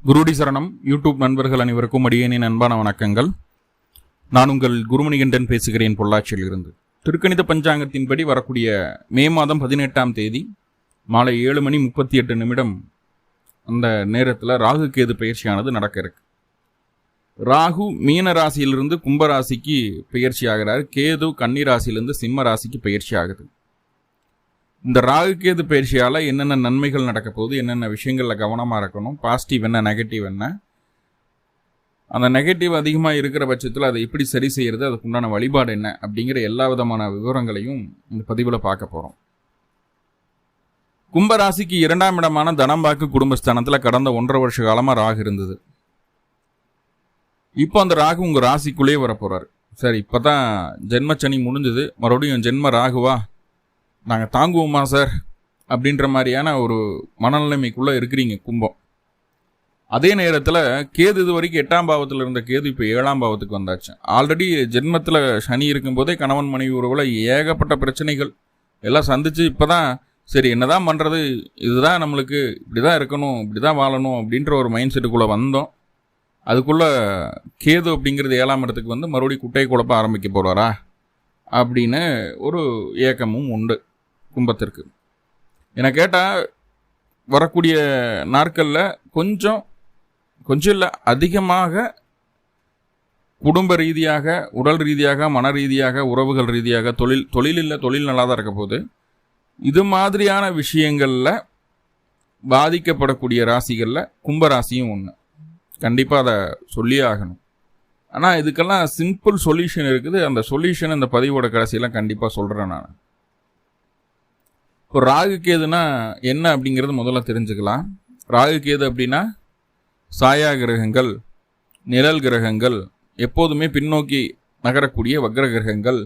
குருடி சரணம் யூடியூப் நண்பர்கள் அனைவருக்கும் அடியேனின் அன்பான வணக்கங்கள். நான் உங்கள் குருமணிகண்டன் பேசுகிறேன், பொள்ளாச்சியில் இருந்து. திருக்கணித பஞ்சாங்கத்தின்படி வரக்கூடிய மே மாதம் 18ஆம் தேதி மாலை 7:38 அந்த நேரத்தில் ராகு கேது பயிற்சியானது நடக்க இருக்கு. ராகு மீன ராசியிலிருந்து கும்பராசிக்கு பயிற்சி ஆகிறார். கேது கன்னி ராசியிலிருந்து சிம்ம ராசிக்கு பயிற்சி ஆகுது. இந்த ராகு கேது பயிற்சியால் என்னென்ன நன்மைகள் நடக்க போகுது, என்னென்ன விஷயங்களில் கவனமாக இருக்கணும், பாசிட்டிவ் என்ன நெகட்டிவ் என்ன, அந்த நெகட்டிவ் அதிகமாக இருக்கிற பட்சத்தில் அதை எப்படி சரி செய்கிறது, அதுக்குண்டான வழிபாடு என்ன அப்படிங்கிற எல்லா விதமான விவரங்களையும் இந்த பதிவில் பார்க்க போகிறோம். கும்பராசிக்கு 2ஆம் இடமான தனம்பாக்கு குடும்பஸ்தானத்தில் கடந்த 1.5 வருஷ காலமாக ராகு இருந்தது. இப்போ அந்த ராகு உங்கள் ராசிக்குள்ளேயே வரப்போகிறார். சரி, இப்போ தான் ஜென்மச்சனி முடிஞ்சது, மறுபடியும் ஜென்ம ராகுவா, நாங்கள் தாங்குவோமா சார் அப்படின்ற மாதிரியான ஒரு மனநிலைமைக்குள்ளே இருக்கிறீங்க கும்பம். அதே நேரத்தில் கேது இது வரைக்கும் 8ஆம் பாவத்தில் இருந்த கேது இப்போ 7ஆம் பாவத்துக்கு வந்தாச்சு. ஆல்ரெடி ஜென்மத்தில் சனி இருக்கும்போதே கணவன் மனைவி உறவில் ஏகப்பட்ட பிரச்சனைகள் எல்லாம் சந்தித்து இப்போ தான் சரி என்னதான் பண்ணுறது, இதுதான் நம்மளுக்கு இப்படி தான் இருக்கணும், இப்படி தான் வாழணும் அப்படின்ற ஒரு மைண்ட் செட்டுக்குள்ளே வந்தோம். அதுக்குள்ளே கேது அப்படிங்கிறது 7ஆம் இடத்துக்கு வந்து மறுபடியும் குட்டையை குழப்ப ஆரம்பிக்க போகிறாரா அப்படின்னு ஒரு ஏக்கமும் உண்டு கும்பத்திற்கு. என கேட்டால் வரக்கூடிய நாட்களில் கொஞ்சம் இல்லை அதிகமாக குடும்ப ரீதியாக, உடல் ரீதியாக, மன ரீதியாக, உறவுகள் ரீதியாக, தொழில் நல்லா தான் இருக்க போது. இது மாதிரியான விஷயங்களில் பாதிக்கப்படக்கூடிய ராசிகளில் கும்பராசியும் ஒன்று. கண்டிப்பாக அதை சொல்லியே ஆகணும். ஆனால் இதுக்கெல்லாம் சிம்பிள் சொல்யூஷன் இருக்குது. அந்த சொல்யூஷன் இந்த பதிவோட கடைசியெல்லாம் கண்டிப்பாக சொல்கிறேன் நான். இப்போ ராகு கேதுனா என்ன அப்படிங்கிறது முதல்ல தெரிஞ்சுக்கலாம். ராகு கேது அப்படின்னா சாயா கிரகங்கள், நிழல் கிரகங்கள், எப்போதுமே பின்னோக்கி நகரக்கூடிய வக்ர கிரகங்கள்,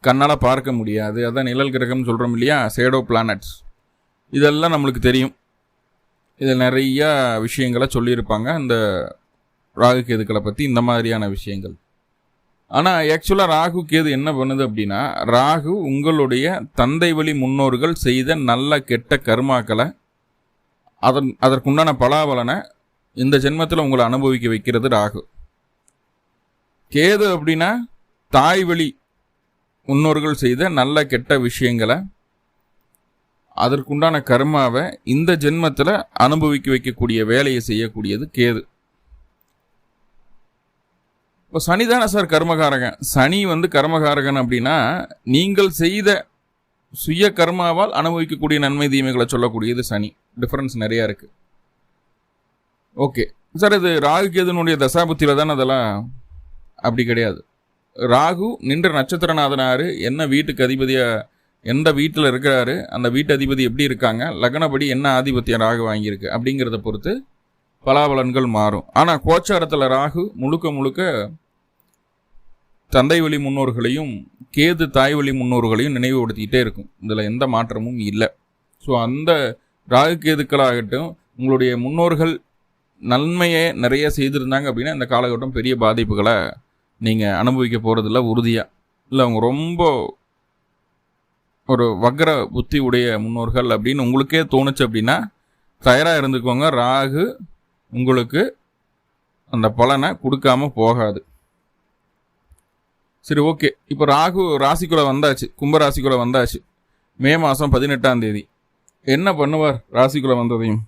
கண்ணால் பார்க்க முடியாது, அதான் நிழல் கிரகம்னு சொல்கிறோம் இல்லையா, ஷேடோ பிளானட்ஸ். இதெல்லாம் நம்மளுக்கு தெரியும். இதில் நிறையா விஷயங்களை சொல்லியிருப்பாங்க இந்த ராகு கேதுக்களை பற்றி, இந்த மாதிரியான விஷயங்கள். ஆனால் ஆக்சுவலாக ராகு கேது என்ன பண்ணுது அப்படின்னா, ராகு உங்களுடைய தந்தை வழி முன்னோர்கள் செய்த நல்ல கெட்ட கர்மாக்களை, அதற்குண்டான பலாபலனை இந்த ஜென்மத்தில் உங்களை அனுபவிக்க வைக்கிறது ராகு. கேது அப்படின்னா தாய் வழி முன்னோர்கள் செய்த நல்ல கெட்ட விஷயங்களை, அதற்குண்டான கர்மாவை இந்த ஜென்மத்தில் அனுபவிக்க வைக்கக்கூடிய வேலையை செய்யக்கூடியது கேது. இப்போ சனி தானே சார் கர்மகாரகன். சனி வந்து கர்மகாரகன் அப்படின்னா நீங்கள் செய்த சுய கர்மாவால் அனுபவிக்கக்கூடிய நன்மை தீமைகளை சொல்லக்கூடியது சனி. டிஃபரன்ஸ் நிறையா இருக்குது. ஓகே சார், இது ராகு கேதுனுடைய தசாபுத்தியில் தானே அதெல்லாம்? அப்படி கிடையாது. ராகு நின்ற நட்சத்திரநாதனார், என்ன வீட்டுக்கு அதிபதியாக, எந்த வீட்டில் இருக்கிறாரு, அந்த வீட்டு அதிபதி எப்படி இருக்காங்க, லக்னப்படி என்ன ஆதிபத்தியம் ராகு வாங்கியிருக்கு அப்படிங்கிறத பொறுத்து பலாபலன்கள் மாறும். ஆனால் கோச்சாரத்தில் ராகு முழுக்க தந்தை வழி முன்னோர்களையும் கேது தாய் வழி முன்னோர்களையும் நினைவுபடுத்திக்கிட்டே இருக்கும். இதில் எந்த மாற்றமும் இல்லை. ஸோ அந்த ராகு கேதுக்களாகட்டும், உங்களுடைய முன்னோர்கள் நன்மையை நிறைய செய்திருந்தாங்க அப்படின்னா இந்த காலகட்டம் பெரிய பாதிப்புகளை நீங்கள் அனுபவிக்க போகிறதில்ல உறுதியாக. இல்லை அவங்க ரொம்ப ஒரு வக்ர புத்தி உடைய முன்னோர்கள் அப்படின்னு உங்களுக்கே தோணுச்சு அப்படின்னா தயாராக இருந்துக்கோங்க. ராகு உங்களுக்கு அந்த பலனை கொடுக்காம போகாது. சரி, ஓகே. இப்போ ராகு ராசிக்குள்ளே வந்தாச்சு, கும்பராசிக்குள்ளே வந்தாச்சு. மே மாதம் 18ஆம் தேதி என்ன பண்ணுவார்? ராசிக்குள்ளே வந்ததையும்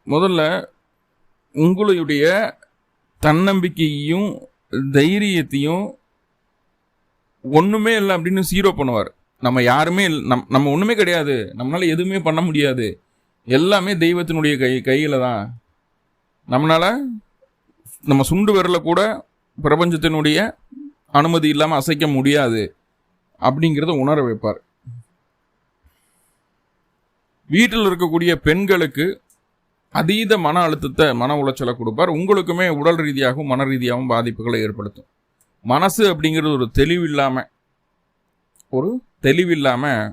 முதல்ல உங்களுடைய தன்னம்பிக்கையையும் தைரியத்தையும் ஒன்றுமே இல்லை அப்படின்னு ஜீரோ பண்ணுவார். நம்ம யாருமே நம்ம ஒன்றுமே கிடையாது, நம்மளால் எதுவுமே பண்ண முடியாது, எல்லாமே தெய்வத்தினுடைய கையில் தான், நம்மளால் நம்ம சுண்டு விரல கூட பிரபஞ்சத்தினுடைய அனுமதி இல்லாமல் அசைக்க முடியாது அப்படிங்கிறத உணர வைப்பார். வீட்டில் இருக்கக்கூடிய பெண்களுக்கு அதீத மன அழுத்தத்தை, மன உளைச்சலை கொடுப்பார். உங்களுக்குமே உடல் ரீதியாகவும் மன ரீதியாகவும் பாதிப்புகளை ஏற்படுத்தும். மனசு அப்படிங்கிறது ஒரு தெளிவில்லாமல்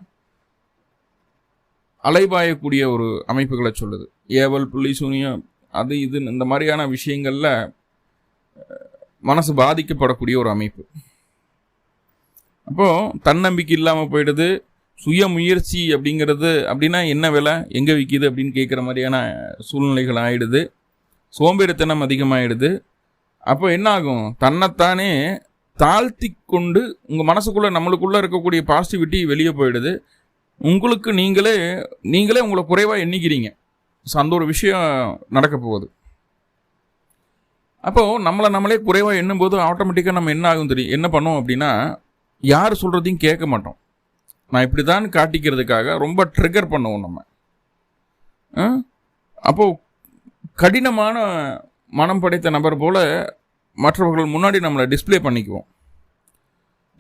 அலைபாயக்கூடிய ஒரு அமைப்புகளை சொல்லுது. ஏவல், புள்ளி, சூனியம், அது இது இந்த மாதிரியான விஷயங்களில் மனசு பாதிக்கப்படக்கூடிய ஒரு அமைப்பு. அப்போது தன்னம்பிக்கை இல்லாமல் போயிடுது, சுய முயற்சி அப்படிங்கிறது அப்படின்னா என்ன விலை, எங்கே விற்கிது அப்படின்னு கேட்குற மாதிரியான சூழ்நிலைகள் ஆகிடுது. சோம்பேறித்தனம் அதிகமாகிடுது. அப்போ என்ன ஆகும், தன்னைத்தானே தாழ்த்தி கொண்டு உங்கள் மனசுக்குள்ளே நம்மளுக்குள்ளே இருக்கக்கூடிய பாசிட்டிவிட்டி வெளியே போயிடுது. உங்களுக்கு நீங்களே உங்களை குறைவாக எண்ணிக்கிறீங்க. ஸோ அந்த ஒரு விஷயம் நடக்க போகுது. அப்போது நம்மளே குறைவாக எண்ணும்போது ஆட்டோமேட்டிக்காக நம்ம என்ன ஆகும் தெரியும், என்ன பண்ணோம் அப்படின்னா, யார் சொல்கிறதையும் கேட்க மாட்டோம். நான் இப்படி தான் காட்டிக்கிறதுக்காக ரொம்ப ட்ரிகர் பண்ணுவோம் நம்ம. அப்போது கடினமான மனம் படைத்த நபர் போல் மற்றவர்கள் முன்னாடி நம்மளை டிஸ்பிளே பண்ணிக்குவோம்.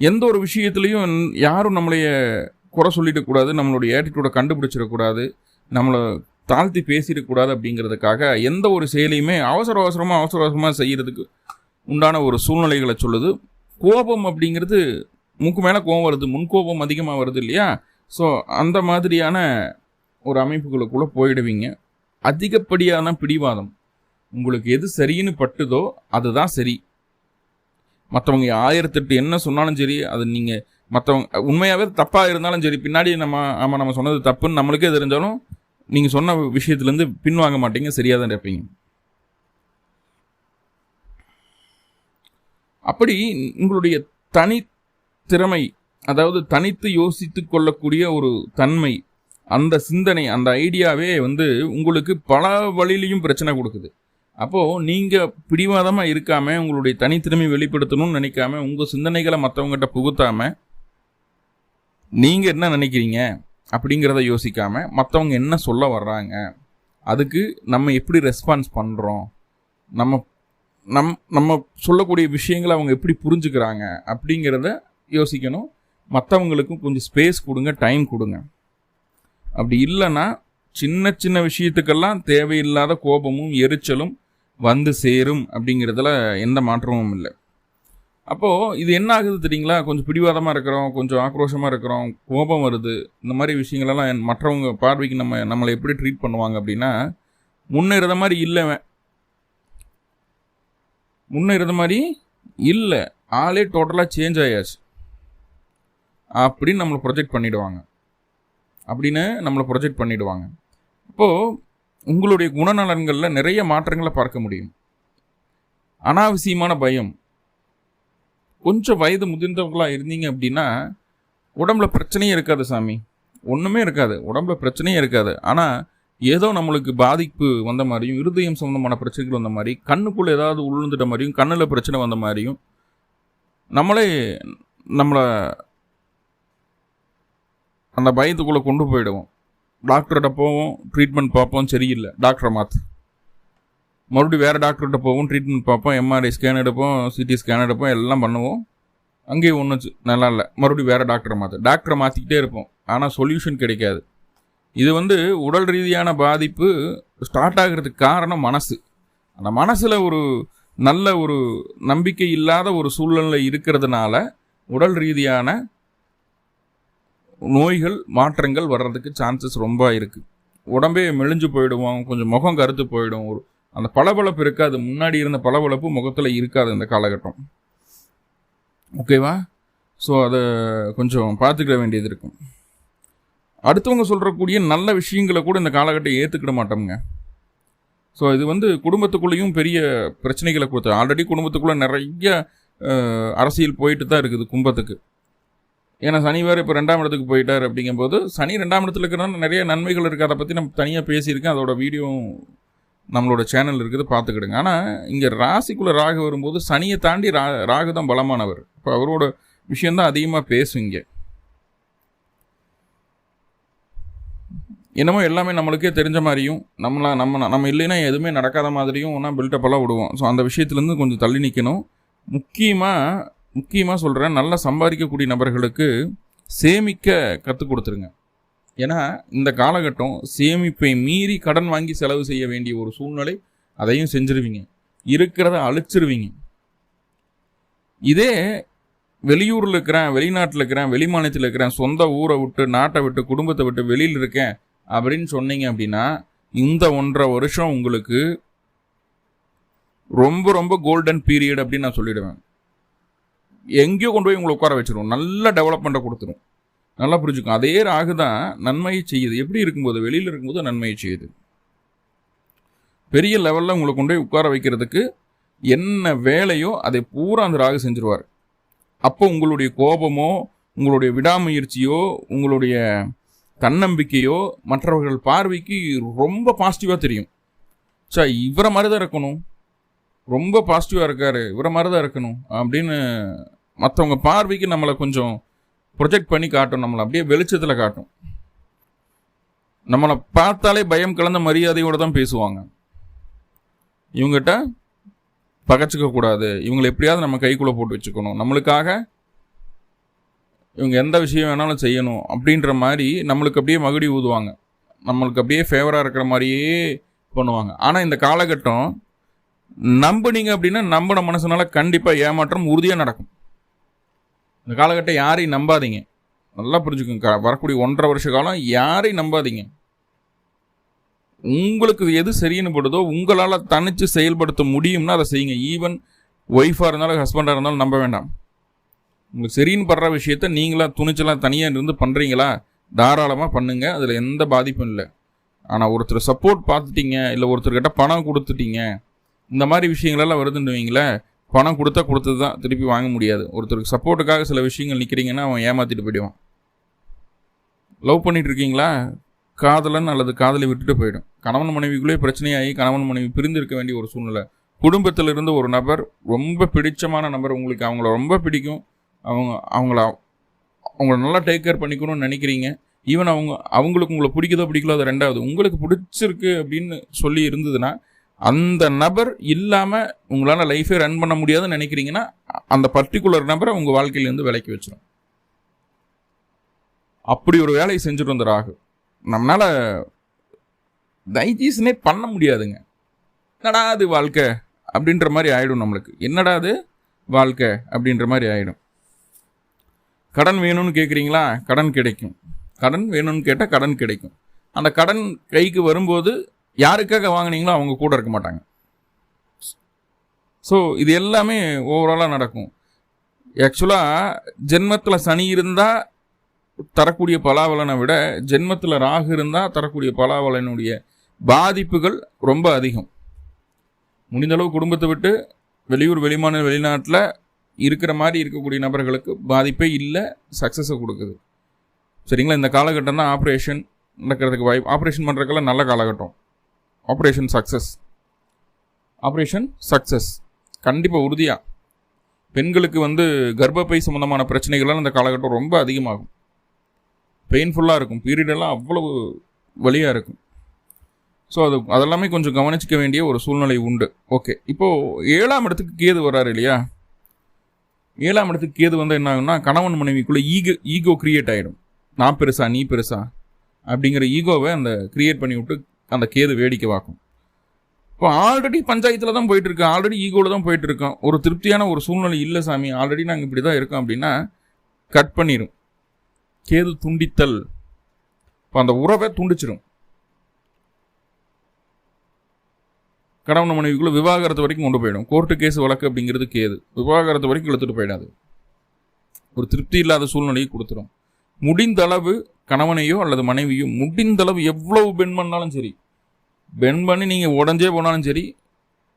எந்த ஒரு விஷயத்துலையும் யாரும் நம்மளைய குறை சொல்லிடக்கூடாது, நம்மளுடைய ஆட்டிடியூடை கண்டுபிடிச்சிடக்கூடாது, நம்மளை தாழ்த்தி பேசிடக்கூடாது அப்படிங்கிறதுக்காக எந்த ஒரு செயலையுமே அவசரமாக செய்கிறதுக்கு உண்டான ஒரு சூழ்நிலைகளை சொல்லுது. கோபம் அப்படிங்கிறது மூக்கு மேலே கோபம் வருது, முன்கோபம் அதிகமாக வருது இல்லையா? ஸோ அந்த மாதிரியான ஒரு அமைப்புகளுக்குள்ளே போயிடுவீங்க. அதிகப்படியான பிடிவாதம், உங்களுக்கு எது சரின்னு பட்டுதோ அதுதான் சரி. மற்றவங்க 1008 என்ன சொன்னாலும் சரி, அது நீங்கள் மற்றவங்க உண்மையாகவே தப்பாக இருந்தாலும் சரி, பின்னாடி நம்ம சொன்னது தப்புன்னு நம்மளுக்கே தெரிஞ்சாலும் நீங்கள் சொன்ன விஷயத்துலேருந்து பின்வாங்க மாட்டீங்க, சரியாக தான் இருப்பீங்க. அப்படி உங்களுடைய தனித்திறமை, அதாவது தனித்து யோசித்து கொள்ளக்கூடிய ஒரு தன்மை, அந்த சிந்தனை, அந்த ஐடியாவே உங்களுக்கு பல வழியிலையும் பிரச்சனை கொடுக்குது. அப்போது நீங்கள் பிடிவாதமாக இருக்காமல் உங்களுடைய தனித்திறமை வெளிப்படுத்தணும்னு நினைக்காம உங்கள் சிந்தனைகளை மற்றவங்ககிட்ட புகுத்தாமல் நீங்கள் என்ன நினைக்கிறீங்க அப்படிங்கிறத யோசிக்காமல் மற்றவங்க என்ன சொல்ல வர்றாங்க, அதுக்கு நம்ம எப்படி ரெஸ்பான்ஸ் பண்ணுறோம், நம்ம சொல்லக்கூடிய விஷயங்களை அவங்க எப்படி புரிஞ்சுக்கிறாங்க அப்படிங்கிறத யோசிக்கணும். மற்றவங்களுக்கும் கொஞ்சம் ஸ்பேஸ் கொடுங்க, டைம் கொடுங்க. அப்படி இல்லைன்னா சின்ன சின்ன விஷயத்துக்கெல்லாம் தேவையில்லாத கோபமும் எரிச்சலும் வந்து சேரும் அப்படிங்கிறதுல எந்த மாற்றமும் இல்லை. அப்போது இது என்ன ஆகுது தெரியுங்களா, கொஞ்சம் பிடிவாதமாக இருக்கிறோம், கொஞ்சம் ஆக்ரோஷமாக இருக்கிறோம், கோபம் வருது, இந்த மாதிரி விஷயங்களெல்லாம் மற்றவங்க பார்வைக்கு நம்மளை எப்படி ட்ரீட் பண்ணுவாங்க அப்படின்னா, முன்ன இருந்த மாதிரி இல்லை, ஆளே டோட்டலாக சேஞ்ச் ஆயாச்சு அப்படின்னு நம்மளை ப்ரொஜெக்ட் பண்ணிடுவாங்க. அப்போது உங்களுடைய குணநலன்களில் நிறைய மாற்றங்களை பார்க்க முடியும். அனாவசியமான பயம், கொஞ்சம் வயது முதிர்ந்தவர்களாக இருந்தீங்க அப்படின்னா உடம்புல பிரச்சனையே இருக்காது சாமி, ஒன்றுமே இருக்காது, உடம்புல பிரச்சனையே இருக்காது. ஆனால் ஏதோ நம்மளுக்கு பாதிப்பு வந்த மாதிரியும், இருதயம் சம்பந்தமான பிரச்சனைகள் வந்த மாதிரி, கண்ணுக்குள்ளே ஏதாவது உளுந்துட்ட மாதிரியும், கண்ணில் பிரச்சனை வந்த மாதிரியும் நம்மளை அந்த பயத்துக்குள்ளே கொண்டு போயிடுவோம். டாக்டர்கிட்ட போவோம், ட்ரீட்மெண்ட் பார்ப்போம், சரியில்லை, டாக்டரை மாற்று, மறுபடியும் வேறு டாக்டர்கிட்ட போவோம், ட்ரீட்மெண்ட் பார்ப்போம், எம்ஆர்ஐ ஸ்கேன் எடுப்போம், சிடி ஸ்கேன் எடுப்போம், எல்லாம் பண்ணுவோம், அங்கேயும் ஒன்றும் நல்லா இல்லை, மறுபடியும் வேறு டாக்டரை மாற்றிக்கிட்டே இருப்போம். ஆனால் சொல்யூஷன் கிடைக்காது. இது உடல் ரீதியான பாதிப்பு ஸ்டார்ட் ஆகிறதுக்கு காரணம் மனசு. அந்த மனசில் ஒரு நல்ல ஒரு நம்பிக்கை இல்லாத ஒரு சூழ்நிலை இருக்கிறதுனால உடல் ரீதியான நோய்கள் மாற்றங்கள் வர்றதுக்கு சான்சஸ் ரொம்ப இருக்குது. உடம்பே மெலிஞ்சு போயிடுவோம், கொஞ்சம் முகம் கருத்து போயிடும், அந்த பளபளப்பு இருக்காது, முன்னாடி இருந்த பளபளப்பு முகத்தில் இருக்காது இந்த காலகட்டம். ஓகேவா? ஸோ அதை கொஞ்சம் பார்த்துக்கிட வேண்டியது இருக்கும். அடுத்தவங்க சொல்கிறக்கூடிய நல்ல விஷயங்களை கூட இந்த காலகட்டம் ஏற்றுக்கிட மாட்டோம்ங்க. ஸோ இது குடும்பத்துக்குள்ளேயும் பெரிய பிரச்சனைகளை கொடுத்து, ஆல்ரெடி குடும்பத்துக்குள்ளே நிறைய அரசியல் போயிட்டு தான் இருக்குது கும்பத்துக்கு. ஏன்னா சனி வேறு இப்போ 2ஆம் இடத்துக்கு போயிட்டார். அப்படிங்கும்போது சனி 2ஆம் இடத்துல இருக்கிறனால நிறைய நன்மைகள் இருக்குது. அதை பற்றி நம்ம தனியாக பேசியிருக்கேன், அதோட வீடியோ நம்மளோட சேனல் இருக்குது, பார்த்துக்கிடுங்க. ஆனால் இங்கே ராசிக்குள்ளே ராகு வரும்போது சனியை தாண்டி ராகு தான் பலமானவர். இப்போ அவரோட விஷயந்தான் அதிகமாக பேசுவீங்க. என்னமோ எல்லாமே நம்மளுக்கே தெரிஞ்ச மாதிரியும், நம்ம இல்லைன்னா எதுவுமே நடக்காத மாதிரியும் ஒன்றா பில்டப்பெல்லாம் விடுவோம். ஸோ அந்த விஷயத்துலேருந்து கொஞ்சம் தள்ளி நிற்கணும். முக்கியமாக சொல்கிறேன், நல்லா சம்பாதிக்கக்கூடிய நபர்களுக்கு சேமிக்க கற்றுக் கொடுத்துருங்க. ஏன்னா இந்த காலகட்டம் சேமிப்பை மீறி கடன் வாங்கி செலவு செய்ய வேண்டிய ஒரு சூழ்நிலை, அதையும் செஞ்சிருவீங்க, இருக்கிறத அழிச்சிருவீங்க. இதே வெளியூரில் இருக்கிறேன், வெளிநாட்டில் இருக்கிறேன், வெளி மாநிலத்தில் இருக்கிறேன், சொந்த ஊரை விட்டு, நாட்டை விட்டு, குடும்பத்தை விட்டு வெளியில் இருக்கேன் அப்படின்னு சொன்னீங்க அப்படின்னா இந்த 1.5 வருஷம் உங்களுக்கு ரொம்ப ரொம்ப கோல்டன் பீரியட் அப்படின்னு நான் சொல்லிடுவேன். எங்கேயோ கொண்டு போய் உங்களை உட்கார வச்சிடும், நல்ல டெவலப்மெண்ட்டை கொடுத்துரும். நல்லா புரிஞ்சுக்கும். அதே ராகு தான் நன்மையை செய்யுது. எப்படி இருக்கும்போது? வெளியில் இருக்கும்போது நன்மையை செய்யுது. பெரிய லெவலில் உங்களை கொண்டு போய் உட்கார வைக்கிறதுக்கு என்ன வேலையோ அதை பூரா அந்த ராகு செஞ்சிருவார். அப்போ உங்களுடைய கோபமோ, உங்களுடைய விடாமுயற்சியோ, உங்களுடைய தன்னம்பிக்கையோ மற்றவர்கள் பார்வைக்கு ரொம்ப பாசிட்டிவாக தெரியும். இவரை மாதிரி தான் இருக்கணும், ரொம்ப பாசிட்டிவாக இருக்காரு, இவரை மாதிரி தான் இருக்கணும் அப்படின்னு மற்றவங்க பார்வைக்கு நம்மளை கொஞ்சம் ப்ரொஜெக்ட் பண்ணி காட்டும். நம்மளை அப்படியே வெளிச்சத்தில் காட்டும். நம்மளை பார்த்தாலே பயம் கலந்த மரியாதையோடு தான் பேசுவாங்க. இவங்ககிட்ட பகச்சிக்க கூடாது, இவங்களை எப்படியாவது நம்ம கைக்குள்ளே போட்டு வச்சுக்கணும், நம்மளுக்காக இவங்க எந்த விஷயம் வேணாலும் செய்யணும் அப்படின்ற மாதிரி நம்மளுக்கு அப்படியே மகுடி ஊதுவாங்க. நம்மளுக்கு அப்படியே ஃபேவராக இருக்கிற மாதிரியே பண்ணுவாங்க. ஆனால் இந்த காலகட்டம் நம்பினீங்க அப்படின்னா நம்பின மனசுனால கண்டிப்பாக ஏமாற்றம் உறுதியாக நடக்கும். இந்த காலகட்டம் யாரையும் நம்பாதீங்க. நல்லா புரிஞ்சுக்கோங்க. வரக்கூடிய 1.5 வருஷ காலம் யாரையும் நம்பாதீங்க. உங்களுக்கு எது சரின்னு படுதோ, உங்களால் தனித்து செயல்படுத்த முடியும்னா அதை செய்யுங்க. ஈவன் ஒய்ஃபாக இருந்தாலும் ஹஸ்பண்டாக இருந்தாலும் நம்ப வேண்டாம். உங்களுக்கு சரின்னு படுற விஷயத்த நீங்களா துணிச்சலாக தனியாக இருந்து பண்ணுறீங்களா, தாராளமாக பண்ணுங்கள். அதில் எந்த பாதிப்பும் இல்லை. ஆனால் ஒருத்தர் சப்போர்ட் பார்த்துட்டீங்க, இல்லை ஒருத்தர்கிட்ட பணம் கொடுத்துட்டீங்க, இந்த மாதிரி விஷயங்களெல்லாம் வருதுன்னு வைங்களேன், பணம் கொடுத்தது தான் திருப்பி வாங்க முடியாது. ஒருத்தருக்கு சப்போர்ட்டுக்காக சில விஷயங்கள் நிற்கிறீங்கன்னா அவன் ஏமாற்றிட்டு போயிடுவான். லவ் பண்ணிட்டு இருக்கீங்களா, காதலன் அல்லது காதலை விட்டுட்டு போயிடும். கணவன் மனைவிக்குள்ளே பிரச்சனையாகி கணவன் மனைவி பிரிந்து இருக்க வேண்டிய ஒரு சூழ்நிலை. குடும்பத்திலிருந்து ஒரு நபர், ரொம்ப பிடிச்சமான நபர், உங்களுக்கு அவங்கள ரொம்ப பிடிக்கும், அவங்கள நல்லா டேக் கேர் பண்ணிக்கணும்னு நினைக்கிறீங்க. ஈவன் அவங்களுக்கு உங்களை பிடிக்குதோ பிடிக்கலோ அது ரெண்டாவது. உங்களுக்கு பிடிச்சிருக்கு அப்படின்னு சொல்லி இருந்ததுன்னா அந்த நபர் இல்லாமல் உங்களால் லைஃபே ரன் பண்ண முடியாதுன்னு நினைக்கிறீங்கன்னா அந்த பர்டிகுலர் நபரை உங்கள் வாழ்க்கையிலேருந்து விலக்கி வச்சிடும். அப்படி ஒரு வேலையை செஞ்சுட்டு வந்த ராகு நம்மளால் டைஜஸ்டே பண்ண முடியாதுங்க. என்னடா அது வாழ்க்கை அப்படின்ற மாதிரி ஆகிடும். நம்மளுக்கு என்னடா அது வாழ்க்கை அப்படின்ற மாதிரி ஆகிடும். கடன் வேணும்னு கேட்குறீங்களா, கடன் கிடைக்கும். கடன் வேணும்னு கேட்டால் கடன் கிடைக்கும். அந்த கடன் கைக்கு வரும்போது யாருக்காக வாங்கினீங்களோ அவங்க கூட இருக்க மாட்டாங்க. ஸோ இது எல்லாமே ஓவராலாக நடக்கும். ஆக்சுவலாக ஜென்மத்தில் சனி இருந்தால் தரக்கூடிய பலாபலனை விட ஜென்மத்தில் ராகு இருந்தால் தரக்கூடிய பலாபலனுடைய பாதிப்புகள் ரொம்ப அதிகம். முடிந்தளவு குடும்பத்தை விட்டு வெளியூர், வெளிநாட்டில் இருக்கிற மாதிரி இருக்கக்கூடிய நபர்களுக்கு பாதிப்பே இல்லை, சக்ஸஸை கொடுக்குது. சரிங்களா? இந்த காலகட்டம் தான் ஆப்ரேஷன் நடக்கிறதுக்கு வாய்ப்பு. ஆப்ரேஷன் பண்ணுறதுக்கெல்லாம் நல்ல காலகட்டம். ஆப்ரேஷன் சக்ஸஸ் கண்டிப்பாக உறுதியாக. பெண்களுக்கு கர்ப்பப்பை சம்மந்தமான பிரச்சனைகள்லாம் இந்த காலகட்டம் ரொம்ப அதிகமாகும். பெயின்ஃபுல்லாக இருக்கும். பீரியடெல்லாம் அவ்வளவு வலியாக இருக்கும். ஸோ அதெல்லாமே கொஞ்சம் கவனிச்சிக்க வேண்டிய ஒரு சூழ்நிலை உண்டு. ஓகே, இப்போது 7ஆம் இடத்துக்கு கேது வர்றாரு இல்லையா? 7ஆம் இடத்துக்கு கேது என்ன ஆகும்னா, கணவன் மனைவிக்குள்ளே ஈகோ கிரியேட் ஆகிடும். நான் பெருசா நீ பெருசா அப்படிங்கிற ஈகோவை அந்த கிரியேட் பண்ணி விட்டு அந்த கேது வேடிக்கை பார்க்கும். இப்போ ஆல்ரெடி பஞ்சாயத்தில் தான் போயிட்டுருக்கேன், ஆல்ரெடி ஈகோவில் தான் போயிட்டுருக்கோம், ஒரு திருப்தியான ஒரு சூழ்நிலை இல்லை சாமி, ஆல்ரெடி நாங்கள் இப்படி தான் இருக்கோம் அப்படின்னா கட் பண்ணிடும். கேது துண்டித்தல். இப்போ அந்த உறவை துண்டிச்சிடும். கணவன் மனைவிக்குள்ள விவாகரத்து வரைக்கும் கொண்டு போயிடும். கோர்ட்டு கேஸ் வழக்கு அப்படிங்கிறது கேது விவாகரத்து வரைக்கும் இழுத்துட்டு போயிடாது. ஒரு திருப்தி இல்லாத சூழ்நிலையை கொடுத்துரும். முடிந்தளவு கணவனையோ அல்லது மனைவியோ முடிந்தளவு எவ்வளவு பெண் பண்ணாலும் சரி, பெண் பண்ணி நீங்கள் உடஞ்சே போனாலும் சரி,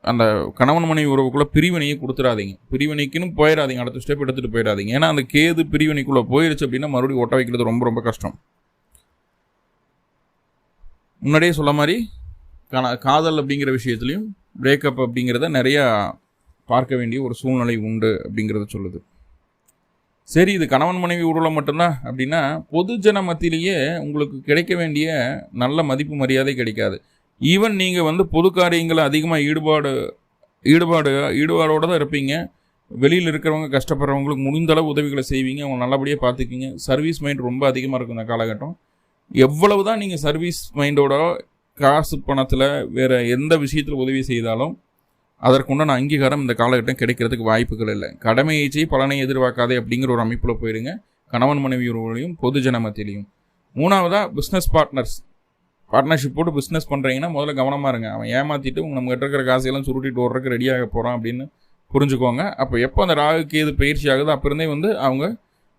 அந்த கணவன் மனைவி உறவுக்குள்ளே பிரிவினையை கொடுத்துடாதீங்க. பிரிவினைக்குன்னு போயிடாதீங்க, அடுத்த ஸ்டெப் எடுத்துகிட்டு போயிடாதீங்க. ஏன்னா அந்த கேது பிரிவினைக்குள்ளே போயிடுச்சு அப்படின்னா மறுபடியும் ஒட்ட வைக்கிறது ரொம்ப ரொம்ப கஷ்டம். முன்னாடியே சொல்ல மாதிரி காதல் அப்படிங்கிற விஷயத்துலையும் பிரேக்கப் அப்படிங்கிறத நிறையா பார்க்க வேண்டிய ஒரு சூழ்நிலை உண்டு அப்படிங்கிறத சொல்லுது. சரி, இது கணவன் மனைவி உறவில் மட்டும்தான் அப்படின்னா பொது ஜன மத்தியிலேயே உங்களுக்கு கிடைக்க வேண்டிய நல்ல மதிப்பு மரியாதை கிடைக்காது. ஈவன் நீங்கள் பொது காரியங்களை அதிகமாக ஈடுபாடோடு தான் இருப்பீங்க. வெளியில் இருக்கிறவங்க கஷ்டப்படுறவங்களுக்கு முடிந்தளவு உதவிகளை செய்வீங்க, அவங்க நல்லபடியாக பார்த்துக்கிங்க. சர்வீஸ் மைண்ட் ரொம்ப அதிகமாக இருக்கும் இந்த காலகட்டம். எவ்வளவு தான் நீங்கள் சர்வீஸ் மைண்டோட காசு பணத்தில் வேறு எந்த விஷயத்தில் உதவி செய்தாலும் அதற்குண்டான அங்கீகாரம் இந்த காலகட்டம் கிடைக்கிறதுக்கு வாய்ப்புகள் இல்லை. கடமையை செய் பலனை எதிர்பார்க்காதே அப்படிங்கிற ஒரு அமைப்பில் போயிடுங்க, கணவன் மனைவி உறவுகளையும் பொது ஜன மத்தியிலையும். 3வதாக பிஸ்னஸ் பார்ட்னர்ஷிப் போட்டு பிஸ்னஸ் பண்ணுறீங்கன்னா முதல்ல கவனமாக இருங்க. அவன் ஏமாற்றிட்டு நம்ம கிட்ட இருக்கிற காசையெல்லாம் சுருட்டிட்டு ஓடுறதுக்கு ரெடியாக போகிறான் அப்படின்னு புரிஞ்சுக்கோங்க. அப்போ எப்போ அந்த ராகு கேது பயிற்சி ஆகுது அப்போ இருந்தே அவங்க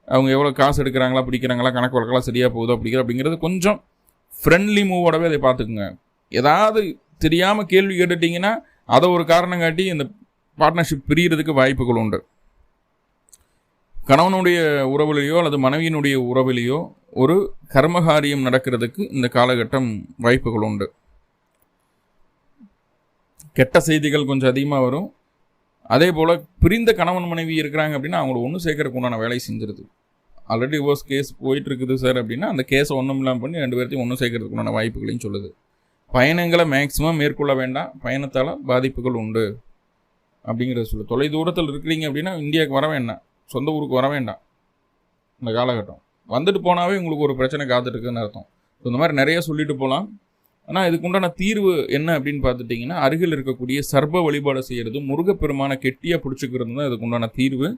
அவங்க எவ்வளோ காசு எடுக்கிறாங்களா, பிடிக்கிறாங்களா, கணக்கு வழக்கெல்லாம் சரியாக போகுதோ அப்படிங்கிறது கொஞ்சம் ஃப்ரெண்ட்லி மூவோடவே அதை பார்த்துக்குங்க. ஏதாவது தெரியாமல் கேள்வி கேட்டுட்டிங்கன்னா அதை ஒரு காரணம் காட்டி இந்த பார்ட்னர்ஷிப் பிரியறதுக்கு வாய்ப்புகள் உண்டு. கணவனுடைய உறவிலையோ அல்லது மனைவியினுடைய உறவிலையோ ஒரு கர்மகாரியம் நடக்கிறதுக்கு இந்த காலகட்டம் வாய்ப்புகள் உண்டு. கெட்ட செய்திகள் கொஞ்சம் அதிகமாக வரும். அதே போல் பிரிந்த கணவன் மனைவி இருக்கிறாங்க அப்படின்னா அவங்கள ஒன்று சேர்க்கறதுக்கு உண்டான வேலை செஞ்சிருது. ஆல்ரெடி டிவோர்ஸ் கேஸ் போயிட்டு இருக்குது சார் அப்படின்னா அந்த கேஸை ஒன்றும் இல்லாமல் பண்ணி 2 பேர்த்தையும் ஒன்றும் சேர்க்கறதுக்கு உண்டான வாய்ப்புகளையும் சொல்லுது. பயணங்களை மேக்சிமம் மேற்கொள்ள வேண்டாம், பயணத்தால் பாதிப்புகள் உண்டு அப்படிங்கிறத சொல்லு. தொலை தூரத்தில் இருக்கிறீங்க அப்படின்னா இந்தியாவுக்கு வர வேண்டாம், சொந்த ஊருக்கு வர வேண்டாம். இந்த காலகட்டம் வந்துட்டு போனாவே உங்களுக்கு ஒரு பிரச்சனை காத்துட்டுருக்குன்னு அர்த்தம். இந்த மாதிரி நிறைய சொல்லிட்டு போகலாம். ஆனால் இதுக்குண்டான தீர்வு என்ன அப்படின்னு பார்த்துட்டிங்கன்னா, அருகில் இருக்கக்கூடிய சர்ப வழிபாடு செய்கிறது, முருகப்பெருமான கெட்டியாக பிடிச்சிக்கிறது தான் இதுக்குண்டான தீர்வு.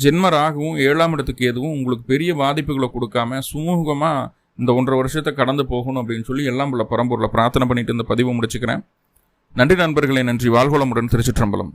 ஜென்ம ராகுவும் 7ஆம் இடத்துக்கு எதுவும் உங்களுக்கு பெரிய பாதிப்புகளை கொடுக்காம சுமூகமாக இந்த 1.5 வருஷத்தை கடந்து போகணும் அப்படின்னு சொல்லி எல்லாம் உள்ள பரம்பூரில் பிரார்த்தனை பண்ணிட்டு இந்த பதிவை முடிச்சுக்கிறேன். நன்றி நண்பர்களே, நன்றி. வாழ்வளமுடன். திருச்சிற்றம்பலம்.